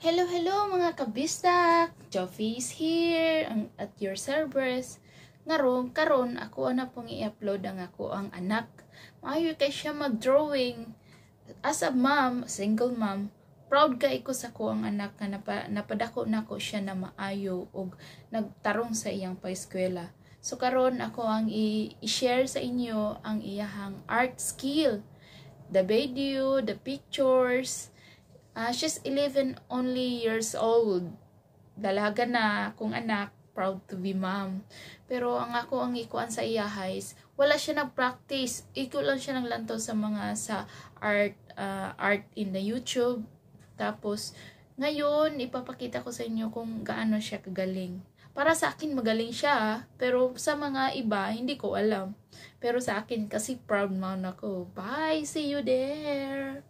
Hello, hello mga kabistak! Joffy is here at your service. Karon ako na pong i-upload ang anak. Maayo kay siya mag-drawing. As a mom, single mom, proud kay ko sa ko ang anak na napadako nako siya na maayo og nagtarong sa iyang paeskwela. So karon ako ang i-share sa inyo ang iyahang art skill. The video, the pictures. She's 11 only years old. Dalaga na akong anak, proud to be mom. Pero ang ikuan sa iya guys, wala siya nag-practice. Iko lang siya naglantaw sa mga art in the YouTube. Tapos ngayon ipapakita ko sa inyo kung gaano siya kagaling. Para sa akin magaling siya, pero sa mga iba hindi ko alam. Pero sa akin kasi proud mom ako. Bye, see you there.